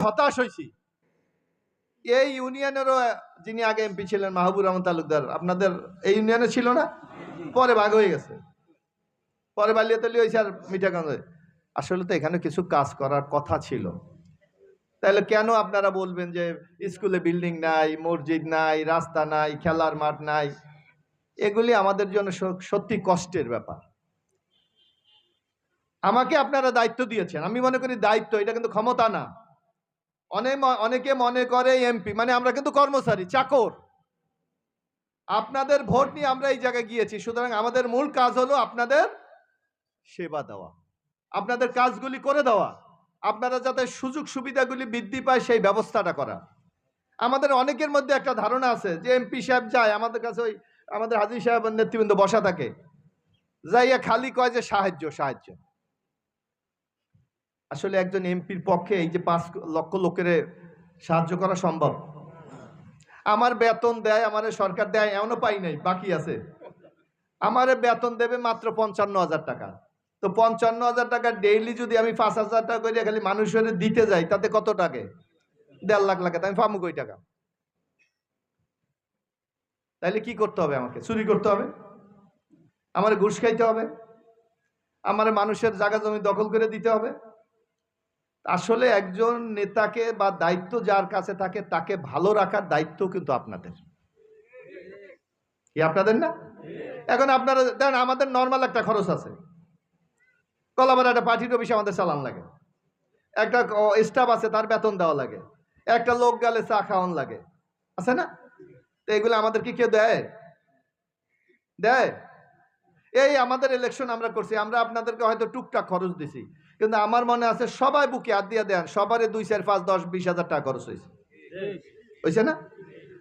হতাশ হয়েছি। এই ইউনিয়নেরও যিনি আগে এমপি ছিলেন মাহবুব রহমান তালুকদার, আপনাদের এই ইউনিয়নে ছিল না, পরে ভাগ হয়ে গেছে, পরে বালিয়াতলি হয়েছে আর মিঠাগঞ্জ। আসলে তো এখানে কিছু কাজ করার কথা ছিল, তাহলে কেন আপনারা বলবেন যে স্কুলে বিল্ডিং নাই, মসজিদ নাই, রাস্তা নাই, খেলার মাঠ নাই? এগুলি আমাদের জন্য সত্যি কষ্টের ব্যাপার। আমাকে আপনারা দায়িত্ব দিয়েছেন, আমি মনে করি দায়িত্ব, এটা কিন্তু ক্ষমতা না। অনেকে মনে করে এমপি মানে আমরা কিন্তু কর্মচারী, চাকর। আপনাদের ভোট নিয়ে আমরা এই জায়গায় গিয়েছি, সুতরাং আমাদের মূল কাজ হলো আপনাদের সেবা দেওয়া, আপনাদের কাজগুলি করে দেওয়া, আপনারা যাতে সুযোগ সুবিধাগুলি বৃদ্ধি পায় সেই ব্যবস্থাটা করা। আমাদের অনেকের মধ্যে একটা ধারণা আছে যে এমপি সাহেব যায় আমাদের কাছে, ওই আমাদের হাজী সাহেবের নেতৃবৃন্দ বসা থাকে, যাইয়া খালি কয় যে সাহায্য সাহায্য। আসলে একজন এমপির পক্ষে এই যে 5 লক্ষ লোকের সাহায্য করা সম্ভব? আমার বেতন দেয়, আমার সরকার দেয়, এমনও পাই নাই, বাকি আছে। আমার বেতন দেবে মাত্র 55,000 টাকা। তো 55,000 টাকা ডেইলি যদি আমি 5,000 টাকা করে খালি মানুষের দিতে যাই, তাতে কত টাকা? 1.5 লাখ লাগে। আমি পাবো কই টাকা? তাইলে কি করতে হবে? আমাকে চুরি করতে হবে, আমার ঘুষ খাইতে হবে, আমার মানুষের জায়গা জমি দখল করে দিতে হবে? আসলে একজন নেতাকে বা দায়িত্ব যার কাছে থাকে তাকে ভালো রাখার দায়িত্ব কিন্তু আপনাদের, কি আপনাদের না? এখন আপনারা দেন, আমাদের নর্মাল একটা খরচ আছে, কলাবার একটা পার্টির অফিসে আমাদের চালান লাগে, একটা স্টাফ আছে তার বেতন দেওয়া লাগে, একটা লোক গেলে চা খাওয়ান লাগে, আছে না? তো এগুলো আমাদের কি কেউ দেয়? দেয়? এই আমাদের ইলেকশন আমরা করছি, আমরা আপনাদেরকে হয়তো টুকটাক খরচ দিছি, কিন্তু আমার মনে আছে সবাই বুকে হাত দিয়ে দেন, সবারই 2, 4, 5, 10, 20,000 টাকা খরচ হয়েছে, হয়েছে না?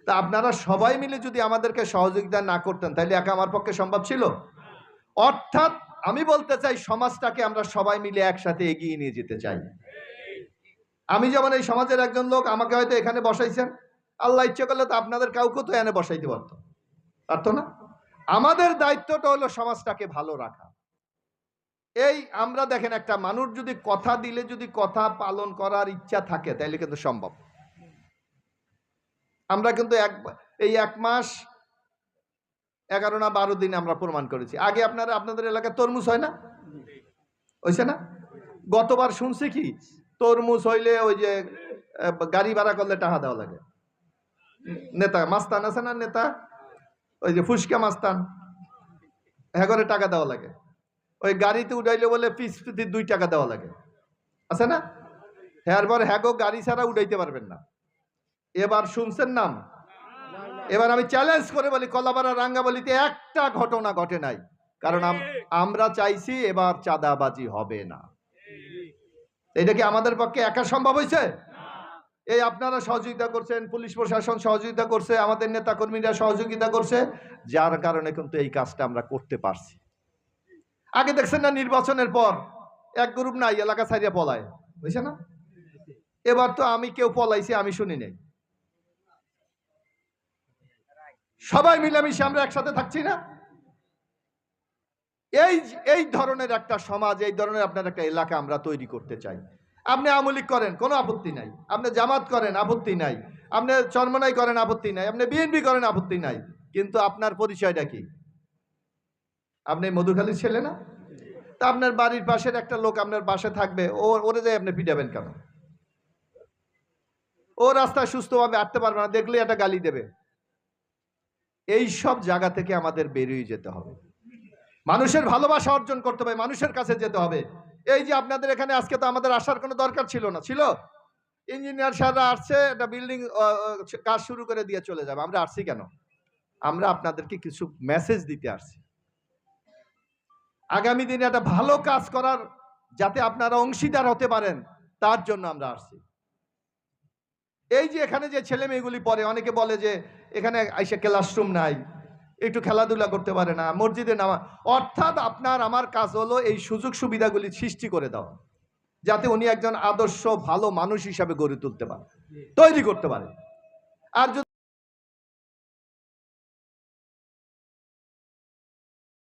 তা আপনারা সবাই মিলে যদি আমাদেরকে সহযোগিতা না করতেন, তাহলে একা আমার পক্ষে সম্ভব ছিল? অর্থাৎ আমি বলতে চাই, সমাজটাকে আমরা সবাই মিলে একসাথে এগিয়ে নিয়ে যেতে চাই। আমি যেমন এই সমাজের একজন লোক, আমাকে হয়তো এখানে বসাইছেন, আল্লাহ ইচ্ছে করলে তো আপনাদের কাউকে তো এনে বসাইতে পারতো না? আমাদের দায়িত্বটা হলো সমাজটাকে ভালো রাখা। এই আমরা দেখেন, একটা মানুষ যদি কথা দিলে যদি কথা পালন করার ইচ্ছা থাকে, তাহলে কিন্তু সম্ভব। আমরা কিন্তু এই 1 মাস 11 না 12 দিন আমরা প্রমাণ করেছি। আগে আপনাদের এলাকায় তরমুজ হয় না? হয়েছে না? গতবার শুনছি কি, তরমুজ হইলে ওই যে গাড়ি ভাড়া করলে টাকা দেওয়া লাগে। নেতা মাস্তান আছে না, নেতা ওই যে ফুসকা মাস্তান, হ্যাঁ করে টাকা দেওয়া লাগে। ওই গাড়িতে উঠাইলে বলে পিস প্রতি 2 টাকা দেওয়া লাগে, আছে না? হ্যাঁ পর হ্যাঁ গাড়ি ছাড়া উঠাইতে পারবেন না। এবার শুনছেন নাম? এবার আমি চ্যালেঞ্জ করে বলি, কলাপাড়া রাঙ্গাবলিতে একটা ঘটনা ঘটে নাই, কারণ আমরা চাইছি এবার চাঁদাবাজি হবে না। এটা কি আমাদের পক্ষে একা সম্ভব হয়েছে? এই আপনারা সহযোগিতা করছেন, পুলিশ প্রশাসন সহযোগিতা করছে, আমাদের নেতা কর্মীরা সহযোগিতা করছে, যার কারণে কিন্তু এই কাজটা আমরা করতে পারছি। আগে দেখছেন না, নির্বাচনের পর এক গ্রুপ নাই এলাকা ছাড়িয়ে পলায়, বুঝছে না? এবার তো আমি কেউ পলাইছে আমি শুনি নাই। সবাই মিলেমিশে আমরা একসাথে থাকছি না? এই ধরনের একটা সমাজ, এই ধরনের আপনার একটা এলাকা আমরা তৈরি করতে চাই। আপনি আওয়ামী লীগ করেন, কোনো আপত্তি নাই, আপনি জামাত করেন, আপত্তি নাই, আপনি চরমনাই করেন, আপত্তি নাই, আপনি বিএনপি করেন, আপত্তি নাই, কিন্তু আপনার পরিচয়টা কি? আপনি মধুখালীর ছেলে না? তা আপনার বাড়ির পাশের একটা লোক আপনার পাশে থাকবে, ওরে যাই আপনি পিটাবেন কেন? ও রাস্তায় সুস্থভাবে হাঁটতে পারবে না, দেখলে একটা গালি দেবে। এই সব জায়গা থেকে আমাদের বেরিয়ে যেতে হবে, মানুষের ভালোবাসা অর্জন করতে হবে, মানুষের কাছে যেতে হবে। এই যে আপনাদের এখানে আজকে তো আমাদের আসার কোনো দরকার ছিল না, ছিল? ইঞ্জিনিয়ার স্যাররা আসছে, একটা বিল্ডিং কাজ শুরু করে দিয়ে চলে যাবে। আমরা আসছি কেন? আমরা আপনাদেরকে কিছু মেসেজ দিতে আসছি, আগামী দিনে একটা ভালো কাজ করার, যাতে আপনারা অংশীদার হতে পারেন, তার জন্য আমরা আসছি। এই যে এখানে যে ছেলে মেয়েগুলি পড়ে, অনেকে বলে যে এখানে আইসা ক্লাসরুম নাই, একটু খেলাধুলা করতে পারে না, মসজিদে নামা। অর্থাৎ আপনার আমার কাজ হলো এই সুযোগ সুবিধাগুলি সৃষ্টি করে দেওয়া, যাতে উনি একজন আদর্শ ভালো মানুষ হিসাবে গড়ে তুলতে পারে, তৈরি করতে পারে। আর